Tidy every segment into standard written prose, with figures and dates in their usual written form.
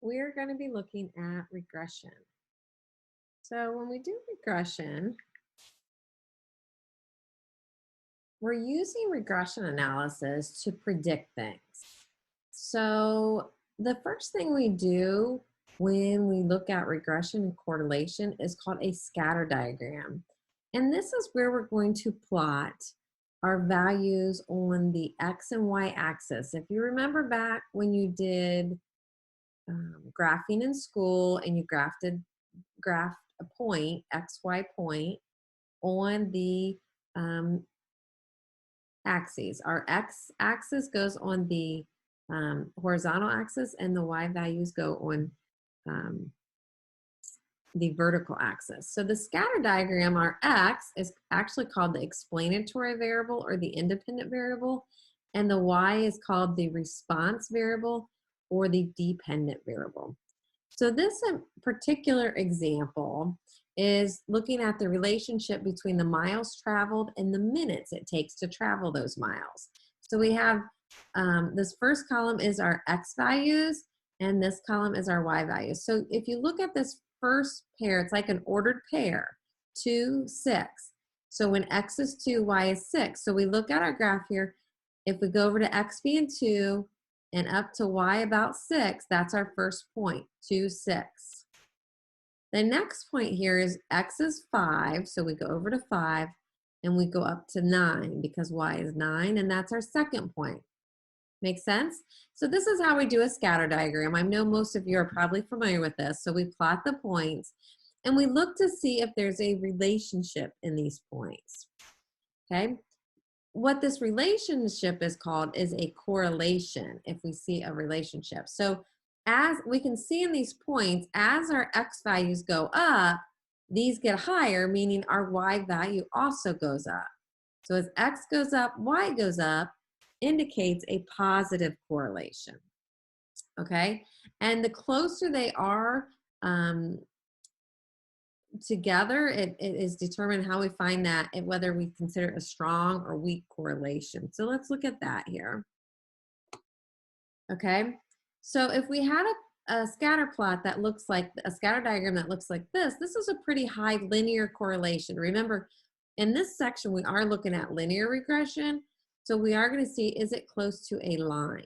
we're going to be looking at regression. So when we do regression, we're using regression analysis to predict things. So the first thing we do when we look at regression and correlation is called a scatter diagram. And this is where we're going to plot our values on the X and Y axis. If you remember back when you did graphing in school and you graphed a point, XY point, on the axes. Our X axis goes on the horizontal axis and the Y values go on um, the vertical axis. So the scatter diagram, our X, is actually called the explanatory variable or the independent variable, and the Y is called the response variable or the dependent variable. So this particular example is looking at the relationship between the miles traveled and the minutes it takes to travel those miles. So we have this first column is our X values and this column is our Y values. So if you look at this first pair, it's like an ordered pair, 2, 6. So when X is 2, Y is 6. So we look at our graph here. If we go over to X being 2 and up to Y about 6, that's our first point, 2, 6. The next point here is X is 5, so we go over to 5 and we go up to 9 because Y is 9, and that's our second point. Make sense? So this is how we do a scatter diagram. I know most of you are probably familiar with this. So we plot the points and we look to see if there's a relationship in these points. Okay? What this relationship is called is a correlation if we see a relationship. So as we can see in these points, as our X values go up, these get higher, meaning our Y value also goes up. So as X goes up, Y goes up, indicates a positive correlation. Okay? And the closer they are together, it is determined how we find that and whether we consider it a strong or weak correlation. So let's look at that here. Okay, so if we had a scatter plot that looks like a scatter diagram that looks like this is a pretty high linear correlation. Remember, in this section, we are looking at linear regression. So we are going to see, is it close to a line?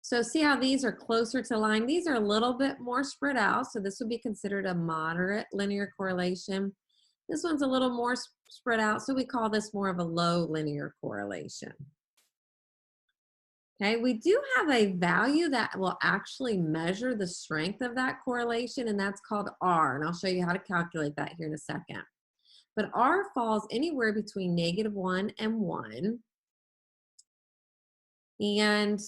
So see how these are closer to line? These are a little bit more spread out. So this would be considered a moderate linear correlation. This one's a little more spread out. So we call this more of a low linear correlation. Okay, we do have a value that will actually measure the strength of that correlation, and that's called R. And I'll show you how to calculate that here in a second. But R falls anywhere between -1 and 1. And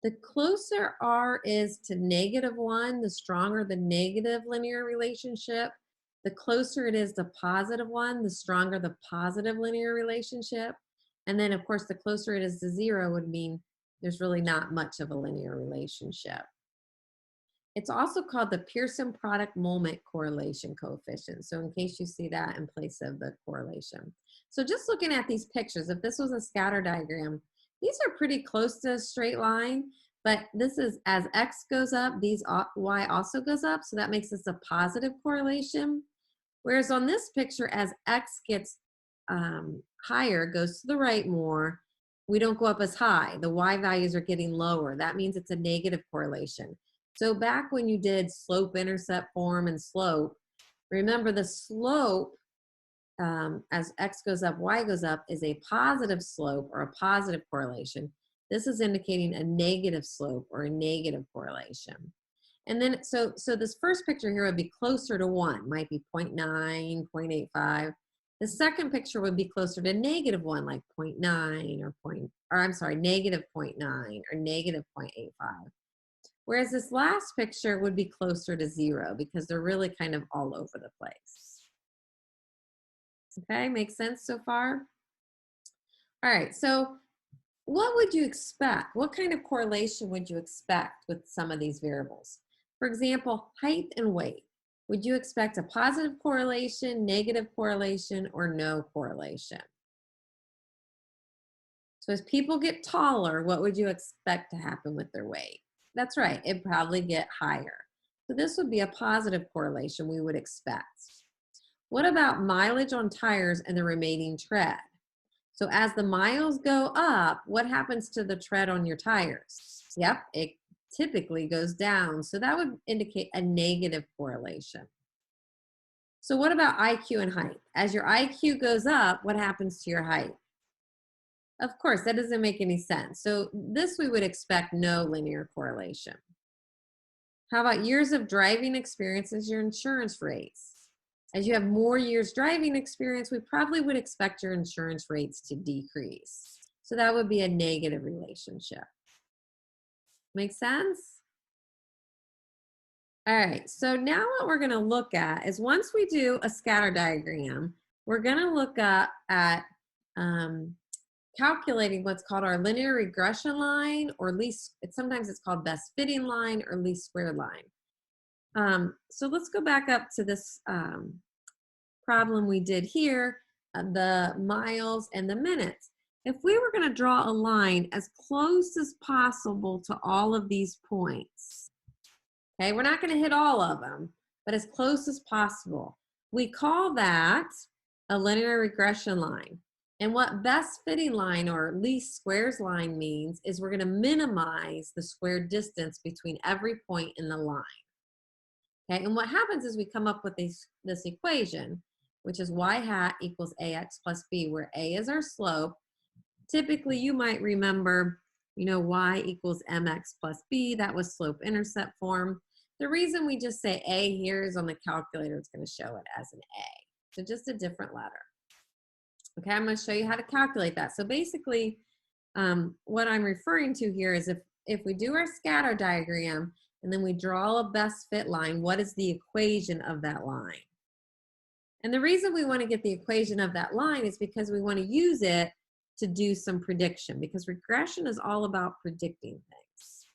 the closer R is to -1, the stronger the negative linear relationship. The closer it is to +1, the stronger the positive linear relationship. And then, of course, the closer it is to 0 would mean there's really not much of a linear relationship. It's also called the Pearson product moment correlation coefficient. So in case you see that in place of the correlation. So just looking at these pictures, if this was a scatter diagram, these are pretty close to a straight line, but this is as X goes up, these Y also goes up. So that makes this a positive correlation. Whereas on this picture, as X gets higher, goes to the right more, we don't go up as high. The Y values are getting lower. That means it's a negative correlation. So back when you did slope, intercept, form, and slope, remember the slope as X goes up, Y goes up is a positive slope or a positive correlation. This is indicating a negative slope or a negative correlation. And then, so this first picture here would be closer to 1, might be 0.9, 0.85. The second picture would be closer to -1, like 0.9 or I'm sorry, -0.9 or -0.85. Whereas this last picture would be closer to 0 because they're really kind of all over the place. Okay, makes sense so far? All right, so what would you expect? What kind of correlation would you expect with some of these variables? For example, height and weight. Would you expect a positive correlation, negative correlation, or no correlation? So as people get taller, what would you expect to happen with their weight? That's right, it'd probably get higher. So this would be a positive correlation we would expect. What about mileage on tires and the remaining tread? So as the miles go up, what happens to the tread on your tires? Yep, it typically goes down. So that would indicate a negative correlation. So what about IQ and height? As your IQ goes up, what happens to your height? Of course, that doesn't make any sense. So this we would expect no linear correlation. How about years of driving experience as your insurance rates? As you have more years driving experience, we probably would expect your insurance rates to decrease. So that would be a negative relationship. Make sense? All right, so now what we're gonna look at is once we do a scatter diagram, we're gonna look at calculating what's called our linear regression line, or sometimes it's called best fitting line or least square line. So let's go back up to this problem we did here, the miles and the minutes. If we were going to draw a line as close as possible to all of these points, okay, we're not going to hit all of them, but as close as possible, we call that a linear regression line. And what best fitting line or least squares line means is we're going to minimize the square distance between every point in the line. Okay, and what happens is we come up with this equation, which is y hat equals ax plus b, where a is our slope. Typically, you might remember, y equals mx plus b. That was slope-intercept form. The reason we just say a here is on the calculator, it's going to show it as an a. So just a different letter. Okay, I'm going to show you how to calculate that. So basically, what I'm referring to here is if we do our scatter diagram and then we draw a best fit line, what is the equation of that line? And the reason we want to get the equation of that line is because we want to use it to do some prediction, because regression is all about predicting things.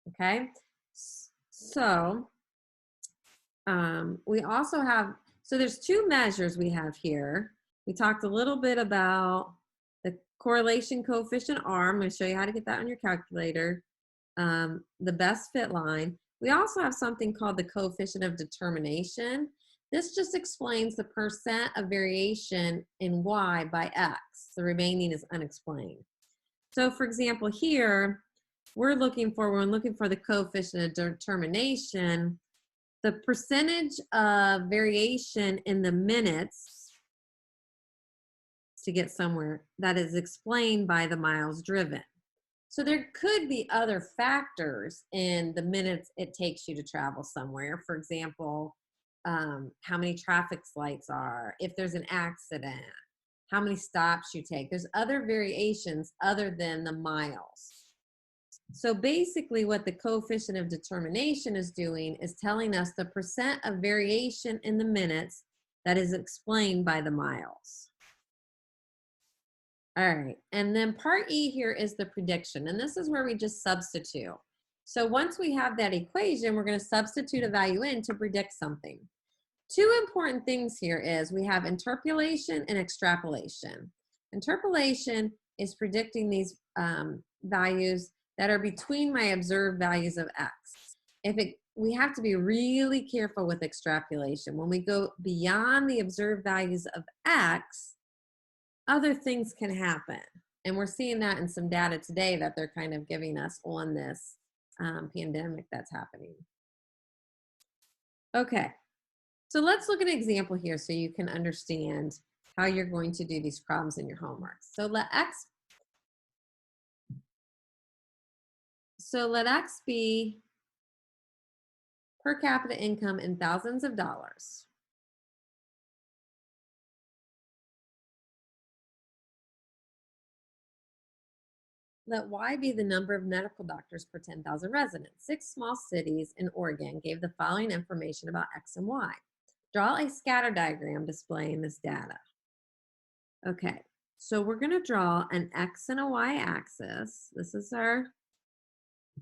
Okay, so we also have, so there's two measures we have here. We talked a little bit about the correlation coefficient R. I'm going to show you how to get that on your calculator. The best fit line. We also have something called the coefficient of determination. This just explains the percent of variation in y by x. The remaining is unexplained. So for example, here, we're looking for the coefficient of determination, the percentage of variation in the minutes to get somewhere that is explained by the miles driven. So there could be other factors in the minutes it takes you to travel somewhere. For example, how many traffic lights are, if there's an accident, how many stops you take. There's other variations other than the miles. So basically what the coefficient of determination is doing is telling us the percent of variation in the minutes that is explained by the miles. All right, and then part E here is the prediction, and this is where we just substitute. So once we have that equation, we're going to substitute a value in to predict something. Two important things here is we have interpolation and extrapolation. Interpolation is predicting these values that are between my observed values of x. We have to be really careful with extrapolation. When we go beyond the observed values of x, other things can happen. And we're seeing that in some data today that they're kind of giving us on this pandemic that's happening. Okay, so let's look at an example here so you can understand how you're going to do these problems in your homework. So let X be per capita income in thousands of dollars. Let Y be the number of medical doctors per 10,000 residents. 6 small cities in Oregon gave the following information about X and Y. Draw a scatter diagram displaying this data. Okay, so we're going to draw an X and a Y axis. This is our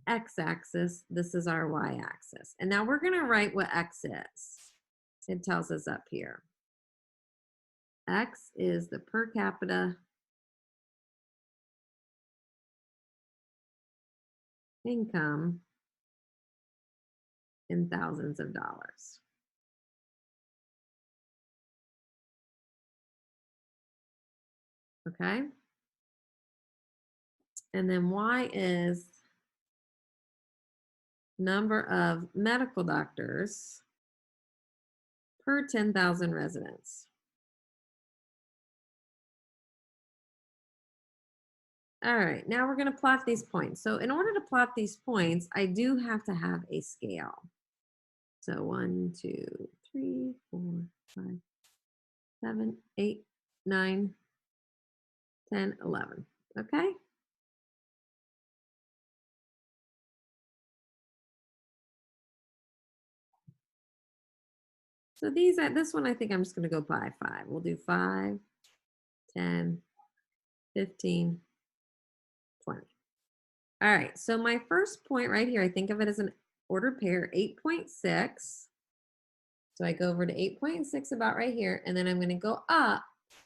X axis. This is our Y axis. And now we're going to write what X is. It tells us up here. X is the per capita income in thousands of dollars. Okay. And then Y is number of medical doctors per 10,000 residents. All right, now we're going to plot these points. So in order to plot these points, I do have to have a scale. So 1, 2, 3, 4, 5, 7, 8, 9, 10, 11. Okay. So this one, I think I'm just going to go by 5. We'll do 5, 10, 15, 20. All right, so my first point right here, I think of it as an ordered pair, 8.6. So I go over to 8.6 about right here, and then I'm going to go up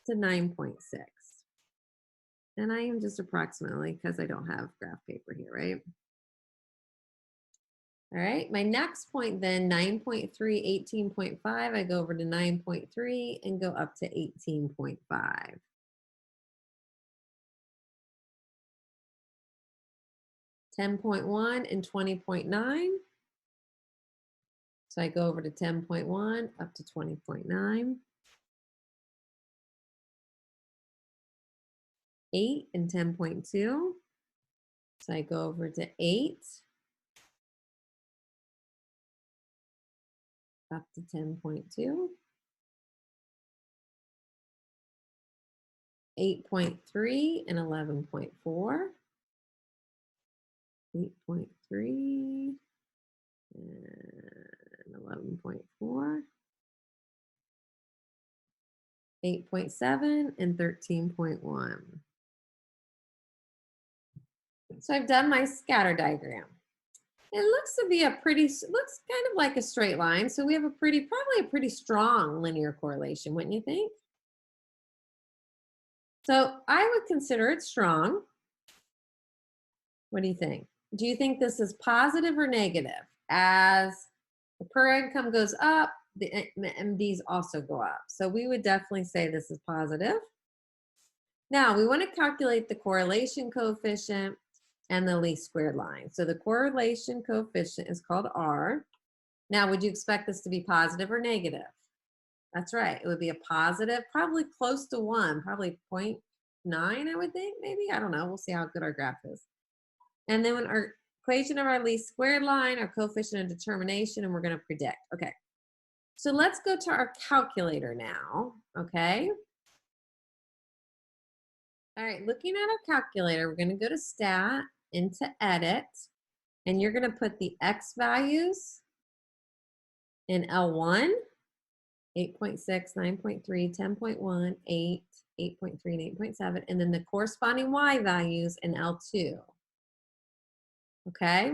to 9.6. And I am just approximately, because I don't have graph paper here, right? All right, my next point then, 9.3, 18.5, I go over to 9.3 and go up to 18.5. 10.1 and 20.9. So I go over to 10.1 up to 20.9. 8 and 10.2. So I go over to 8 up to 10.2. 8.3 and 11.4. 8.3 and 11.4. 8.7 and 13.1. So I've done my scatter diagram. It looks to be looks kind of like a straight line. So we have probably a pretty strong linear correlation, wouldn't you think? So I would consider it strong. What do you think? Do you think this is positive or negative? As the per income goes up, the MDs also go up. So we would definitely say this is positive. Now we want to calculate the correlation coefficient and the least squared line. So the correlation coefficient is called R. Now, would you expect this to be positive or negative? That's right. It would be a positive, probably close to 1, probably 0.9, I would think, maybe. I don't know. We'll see how good our graph is. And then when our equation of our least squared line, our coefficient of determination, and we're going to predict. Okay. So let's go to our calculator now. Okay. All right. Looking at our calculator, we're going to go to Stat, into Edit, and you're going to put the X values in L1, 8.6, 9.3, 10.1, 8, 8.3, and 8.7, and then the corresponding Y values in L2. Okay?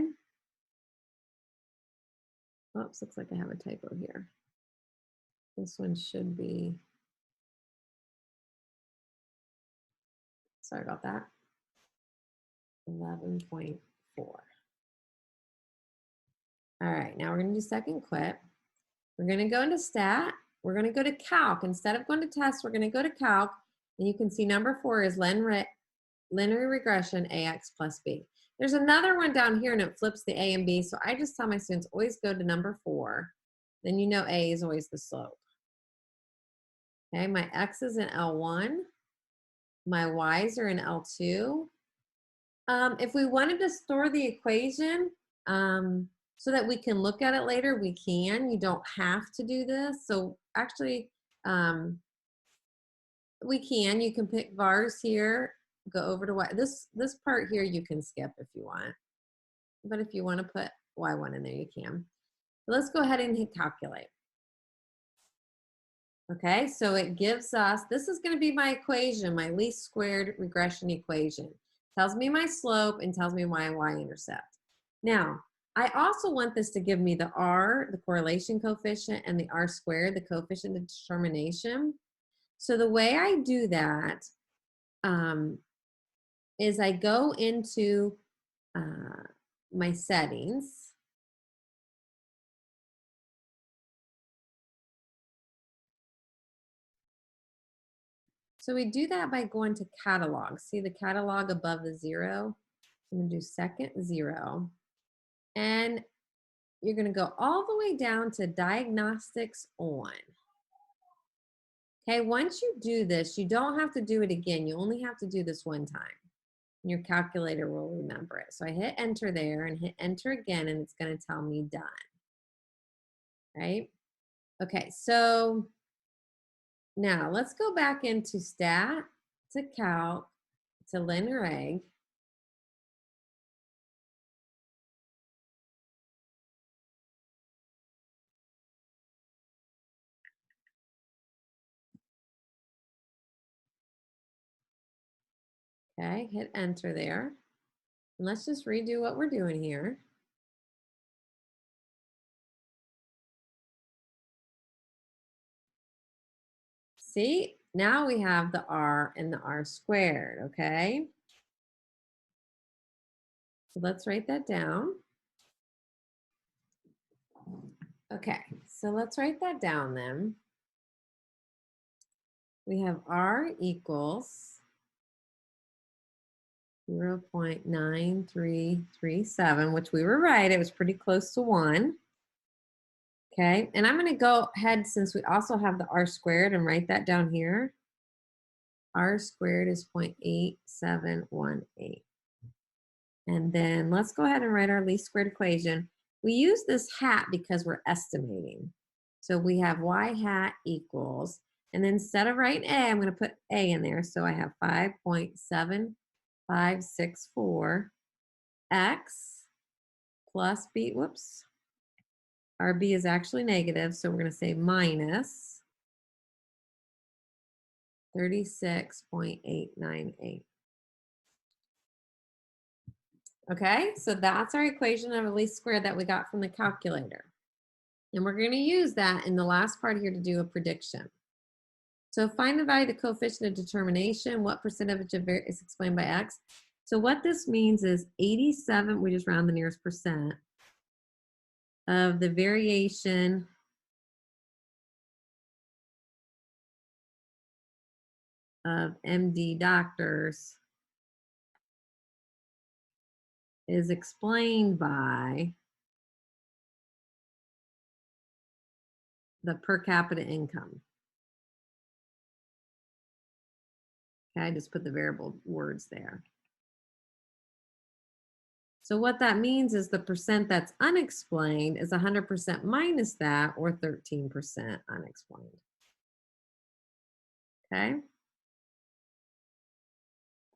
Oops, looks like I have a typo here. This one should be, sorry about that, 11.4. All right, now we're going to do second clip. We're going to go into Stat. We're going to go to Calc. Instead of going to Test, we're going to go to Calc. And you can see number 4 is linear regression AX plus B. There's another one down here and it flips the A and B. So I just tell my students always go to number 4. Then you know A is always the slope. Okay, my X is in L1. My Y's are in L2. If we wanted to store the equation so that we can look at it later, we can. You don't have to do this. So actually, we can. You can pick vars here, go over to Y. This part here you can skip if you want. But if you want to put Y1 in there, you can. Let's go ahead and hit calculate. Okay, so it gives us, this is going to be my equation, my least squared regression equation. Tells me my slope and tells me my y-intercept. Now, I also want this to give me the R, the correlation coefficient, and the R squared, the coefficient of determination. So the way I do that is I go into my settings. So we do that by going to catalog. See the catalog above the 0? I'm gonna do second 0. And you're gonna go all the way down to diagnostics on. Okay, once you do this, you don't have to do it again. You only have to do this one time. Your calculator will remember it. So I hit enter there and hit enter again, and it's going to tell me done. Right? Okay, so now let's go back into stat, to calc, to linear. Okay, hit enter there. And let's just redo what we're doing here. See, now we have the R and the R squared, okay? So let's write that down. Okay, so let's write that down then. We have R equals 0.9337, which we were right. It was pretty close to 1. Okay, and I'm going to go ahead, since we also have the R squared, and write that down here. R squared is 0.8718. And then let's go ahead and write our least squared equation. We use this hat because we're estimating. So we have y hat equals, and then instead of writing a, I'm going to put a in there. So I have 5.7564 x plus b, whoops. Our b is actually negative, so we're going to say minus 36.898. Okay, so that's our equation of least squared that we got from the calculator. And we're going to use that in the last part here to do a prediction. So find the value of the coefficient of determination. What percentage of it is explained by x? So what this means is 87, we just round the nearest percent, of the variation of MD doctors is explained by the per capita income. Okay, I just put the variable words there. So what that means is the percent that's unexplained is 100% minus that, or 13% unexplained. Okay.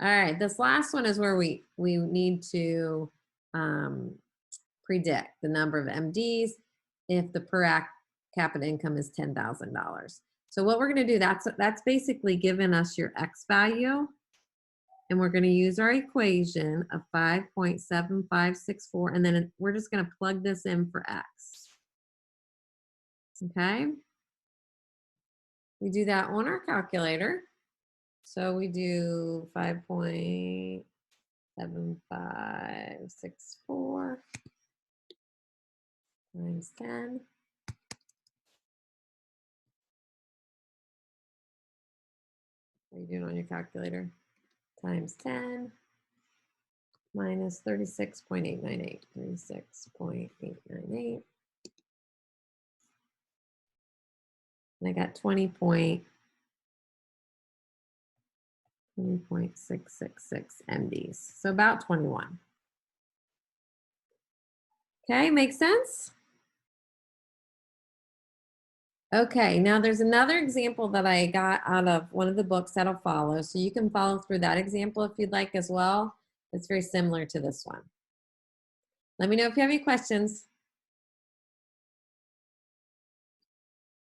All right, this last one is where we need to predict the number of MDs if the per capita income is $10,000. So what we're going to do, that's basically giving us your X value. And we're going to use our equation of 5.7564, and then we're just going to plug this in for X. Okay. We do that on our calculator. So we do 5.7564 times 10. What are you doing on your calculator? Times 10 minus 36.898. 36.898. And I got 20.666 MDs. So about 21. Okay, makes sense? Okay, now there's another example that I got out of one of the books that'll follow. So you can follow through that example if you'd like as well. It's very similar to this one. Let me know if you have any questions.